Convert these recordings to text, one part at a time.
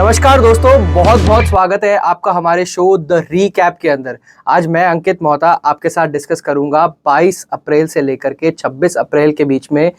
नमस्कार दोस्तों, बहुत बहुत स्वागत है आपका हमारे शो द रीकैप के अंदर। आज मैं अंकित मोहता आपके साथ डिस्कस करूंगा 22 अप्रैल से लेकर के 26 अप्रैल के बीच में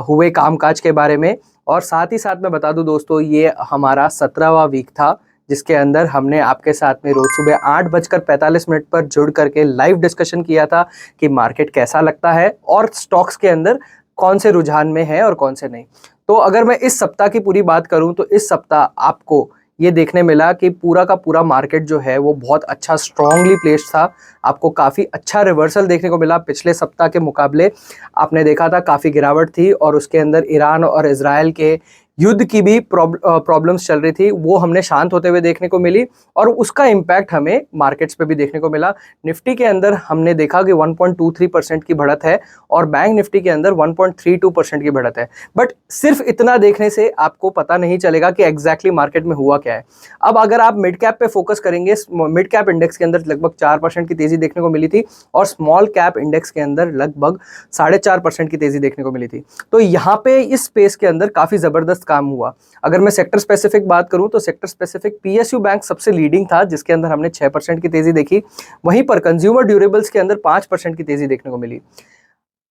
हुए कामकाज के बारे में। और साथ ही साथ मैं बता दूं दोस्तों, ये हमारा 17वां वीक था जिसके अंदर हमने आपके साथ में रोज सुबह 8:45 पर जुड़ करके लाइव डिस्कशन किया था कि मार्केट कैसा लगता है और स्टॉक्स के अंदर कौन से रुझान में है और कौन से नहीं। तो अगर मैं इस सप्ताह की पूरी बात करूं तो इस सप्ताह आपको ये देखने मिला कि पूरा का पूरा मार्केट जो है वो बहुत अच्छा स्ट्रांगली प्लेस्ड था। आपको काफ़ी अच्छा रिवर्सल देखने को मिला पिछले सप्ताह के मुकाबले। आपने देखा था काफ़ी गिरावट थी और उसके अंदर ईरान और इजराइल के युद्ध की भी प्रॉब्लम्स चल रही थी, वो हमने शांत होते हुए देखने को मिली और उसका इम्पैक्ट हमें मार्केट्स पे भी देखने को मिला। निफ्टी के अंदर हमने देखा कि 1.23% की बढ़त है और बैंक निफ्टी के अंदर 1.32% की बढ़त है। बट सिर्फ इतना देखने से आपको पता नहीं चलेगा कि एग्जैक्टली मार्केट में हुआ क्या है। अब अगर आप मिड कैप पे फोकस करेंगे, मिड कैप इंडेक्स के अंदर लगभग 4% की तेजी देखने को मिली थी और स्मॉल कैप इंडेक्स के अंदर लगभग 4.5% की तेजी देखने को मिली थी। तो यहाँ पे इस स्पेस के अंदर काफी जबरदस्त काम हुआ। अगर मैं सेक्टर स्पेसिफिक बात करूं तो सेक्टर स्पेसिफिक पीएसयू बैंक सबसे लीडिंग था जिसके अंदर हमने 6% की तेजी देखी। वहीं पर कंज्यूमर ड्यूरेबल्स के अंदर 5% की तेजी देखने को मिली।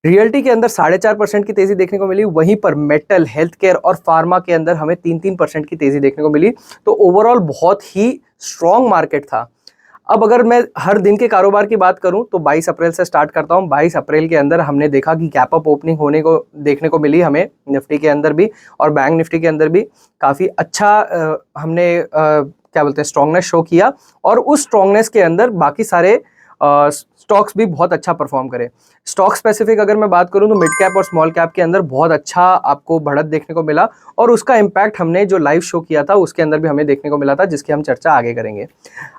रियल्टी के अंदर 4.5% की तेजी देखने को मिली। वहीं पर मेटल, हेल्थ केयर और फार्मा के अंदर हमें 3% की तेजी देखने को मिली। तो ओवरऑल बहुत ही स्ट्रॉन्ग मार्केट था। अब अगर मैं हर दिन के कारोबार की बात करूं तो 22 अप्रैल से स्टार्ट करता हूं। 22 अप्रैल के अंदर हमने देखा कि गैप अप ओपनिंग होने को देखने को मिली हमें निफ्टी के अंदर भी और बैंक निफ्टी के अंदर भी काफ़ी अच्छा हमने क्या बोलते हैं स्ट्रॉन्गनेस शो किया और उस स्ट्रॉन्गनेस के अंदर बाकी सारे स्टॉक्स भी बहुत अच्छा परफॉर्म करे। स्टॉक स्पेसिफिक अगर मैं बात करूं तो मिड कैप और स्मॉल कैप के अंदर बहुत अच्छा आपको बढ़त देखने को मिला और उसका इम्पैक्ट हमने जो लाइव शो किया था उसके अंदर भी हमें देखने को मिला था, जिसकी हम चर्चा आगे करेंगे।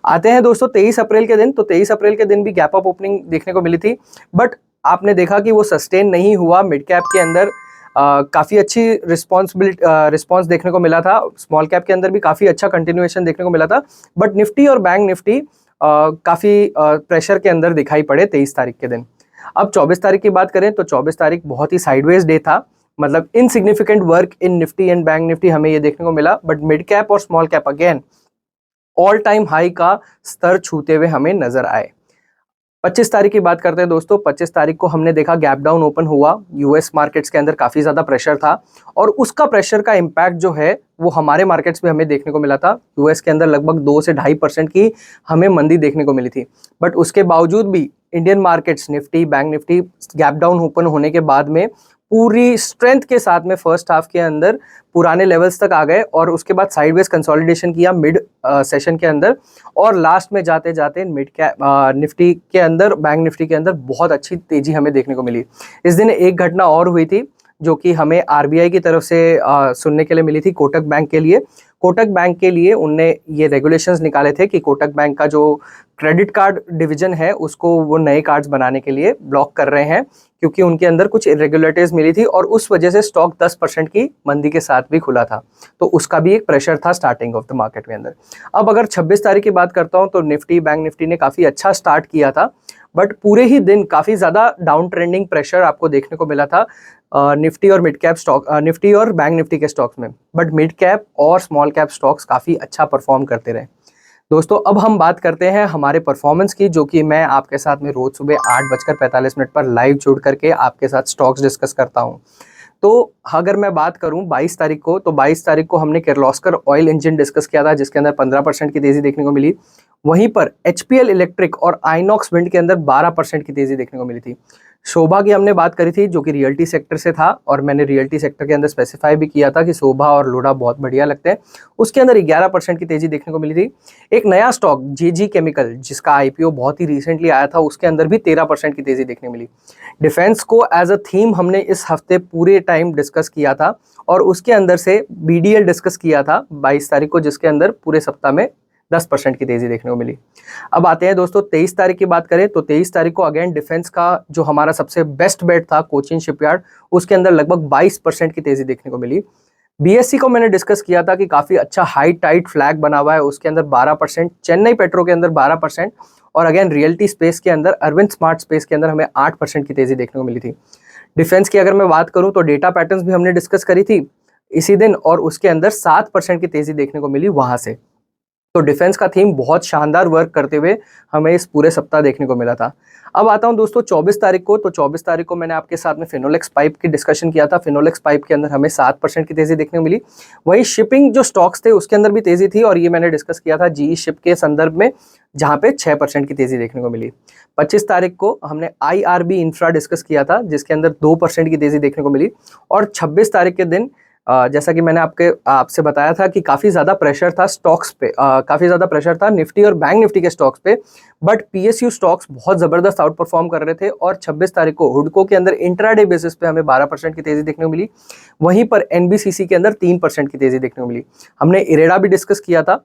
आते हैं दोस्तों 23 अप्रैल के दिन। तो 23 अप्रैल के दिन भी गैप अप ओपनिंग देखने को मिली थी, बट आपने देखा कि वो सस्टेन नहीं हुआ। मिड कैप के अंदर काफ़ी अच्छी रिस्पॉन्स देखने को मिला था। स्मॉल कैप के अंदर भी काफ़ी अच्छा कंटिन्यूएशन देखने को मिला था, बट निफ्टी और बैंक निफ्टी काफ़ी प्रेशर के अंदर दिखाई पड़े 23 तारीख के दिन। अब 24 तारीख की बात करें तो 24 तारीख बहुत ही साइडवेज डे था। मतलब insignificant work in Nifty and bank Nifty हमें ये देखने को मिला, बट मिड कैप और small cap again all time high का स्तर छूते हुए हमें नजर आए। 25 तारीख की बात करते हैं दोस्तों। 25 तारीख को हमने देखा गैप डाउन ओपन हुआ। यूएस मार्केट्स के अंदर काफ़ी ज़्यादा प्रेशर था और उसका प्रेशर का इम्पैक्ट जो है वो हमारे मार्केट्स में हमें देखने को मिला था। यूएस के अंदर लगभग 2 से 2.5% की हमें मंदी देखने को मिली थी, बट उसके बावजूद भी Indian markets Nifty, bank Nifty gap down open होने के बाद में पूरी स्ट्रेंथ के साथ में फर्स्ट हाफ के अंदर पुराने लेवल्स तक आ गए और उसके बाद साइडवेज कंसोलिडेशन किया मिड सेशन के अंदर और लास्ट में जाते जाते मिड कैप निफ्टी के अंदर, बैंक निफ्टी के अंदर बहुत अच्छी तेजी हमें देखने को मिली। इस दिन एक घटना और हुई थी जो कि हमें आरबीआई की तरफ से सुनने के लिए मिली थी। कोटक बैंक के लिए, कोटक बैंक के लिए उनने ये रेगुलेशंस निकाले थे कि कोटक बैंक का जो क्रेडिट कार्ड डिवीजन है उसको वो नए कार्ड्स बनाने के लिए ब्लॉक कर रहे हैं क्योंकि उनके अंदर कुछ इरेगुलरिटीज मिली थी और उस वजह से स्टॉक 10% की मंदी के साथ भी खुला था। तो उसका भी एक प्रेशर था स्टार्टिंग ऑफ द मार्केट के अंदर। अब अगर 26 तारीख की बात करता हूं तो निफ्टी, बैंक निफ्टी ने काफ़ी अच्छा स्टार्ट किया था, बट पूरे ही दिन काफ़ी ज़्यादा डाउन ट्रेंडिंग प्रेशर आपको देखने को मिला था निफ्टी और मिड कैप स्टॉक, निफ्टी और बैंक निफ्टी के स्टॉक्स में। बट मिड कैप और स्मॉल कैप स्टॉक्स काफ़ी अच्छा परफॉर्म करते रहे। दोस्तों अब हम बात करते हैं हमारे परफॉर्मेंस की, जो कि मैं आपके साथ में रोज सुबह 8:45 पर लाइव जुड़ करके आपके साथ स्टॉक्स डिस्कस करता हूं। तो अगर मैं बात करूं 22 तारीख को, तो 22 तारीख को हमने किर्लोस्कर ऑयल इंजन डिस्कस किया था जिसके अंदर 15% की तेजी देखने को मिली। वहीं पर एचपीएल इलेक्ट्रिक और आइनॉक्स विंड के अंदर 12% की तेजी देखने को मिली थी। शोभा की हमने बात करी थी जो कि रियल्टी सेक्टर से था और मैंने रियल्टी सेक्टर के अंदर स्पेसिफाई भी किया था कि शोभा और लोढ़ा बहुत बढ़िया लगते हैं। उसके अंदर 11% की तेजी देखने को मिली थी। एक नया स्टॉक जेजी केमिकल जिसका आईपीओ बहुत ही रिसेंटली आया था, उसके अंदर भी 13% की तेजी देखने मिली। डिफेंस को एज अ थीम हमने इस हफ्ते पूरे टाइम डिस्कस किया था और उसके अंदर से बीडीएल डिस्कस किया था 22 तारीख को, जिसके अंदर पूरे सप्ताह में 10% की तेजी देखने को मिली। अब आते हैं दोस्तों 23 तारीख की बात करें तो 23 तारीख को अगेन डिफेंस का जो हमारा सबसे बेस्ट बेट था कोचिन शिपयार्ड, उसके अंदर लगभग 22% की तेजी देखने को मिली। बीएससी को मैंने डिस्कस किया था कि काफी अच्छा हाई टाइट फ्लैग बना हुआ है, उसके अंदर 12%, चेन्नई पेट्रो के अंदर 12% और अगेन रियल्टी स्पेस के अंदर अरविंद स्मार्ट स्पेस के अंदर हमें 8% की तेजी देखने को मिली थी। डिफेंस की अगर मैं बात करूं तो डेटा पैटर्न्स भी हमने डिस्कस करी थी। इसी दिन और उसके अंदर 7% की तेजी देखने को मिली वहां से। तो डिफेंस का थीम बहुत शानदार वर्क करते हुए हमें इस पूरे सप्ताह देखने को मिला था। अब आता हूं दोस्तों 24 तारीख को। तो 24 तारीख को मैंने आपके साथ में फिनोलेक्स पाइप की डिस्कशन किया था। फिनोलेक्स पाइप के अंदर हमें 7% की तेजी देखने को मिली। वहीं शिपिंग जो स्टॉक्स थे उसके अंदर भी तेजी थी, और ये मैंने डिस्कस किया था जीई शिप के संदर्भ में, जहां पे 6% की तेजी देखने को मिली। 25 तारीख को हमने आईआरबी इंफ्रा डिस्कस किया था, जिसके अंदर 2% की तेजी देखने को मिली। और 26 तारीख के दिन जैसा कि मैंने आपसे बताया था कि काफ़ी ज़्यादा प्रेशर था स्टॉक्स पे, काफ़ी ज़्यादा प्रेशर था निफ्टी और बैंक निफ्टी के स्टॉक्स पे, बट पीएसयू स्टॉक्स बहुत ज़बरदस्त आउट परफॉर्म कर रहे थे। और 26 तारीख को हुडको के अंदर इंट्राडे बेसिस पे हमें 12% की तेज़ी देखने को मिली। वहीं पर एनबीसीसी के अंदर 3% की तेज़ी देखने को मिली। हमने इरेडा भी डिस्कस किया था,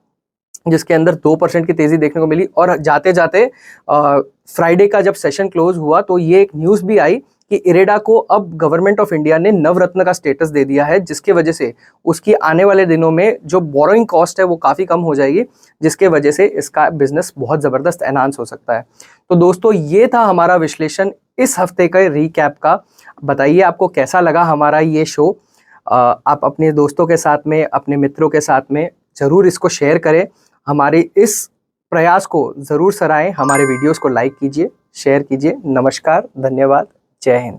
जिसके अंदर 2% की तेज़ी देखने को मिली। और जाते जाते फ्राइडे का जब सेशन क्लोज हुआ तो ये एक न्यूज़ भी आई कि इरेडा को अब गवर्नमेंट ऑफ इंडिया ने नवरत्न का स्टेटस दे दिया है, जिसके वजह से उसकी आने वाले दिनों में जो बोरोइंग कॉस्ट है वो काफ़ी कम हो जाएगी, जिसके वजह से इसका बिजनेस बहुत ज़बरदस्त एनहांस हो सकता है। तो दोस्तों ये था हमारा विश्लेषण इस हफ्ते का रीकैप का। बताइए आपको कैसा लगा हमारा ये शो। आप अपने दोस्तों के साथ में, अपने मित्रों के साथ में ज़रूर इसको शेयर करें। हमारे इस प्रयास को ज़रूर सराहें। हमारे वीडियोस को लाइक कीजिए, शेयर कीजिए। नमस्कार, धन्यवाद, जय हिंद।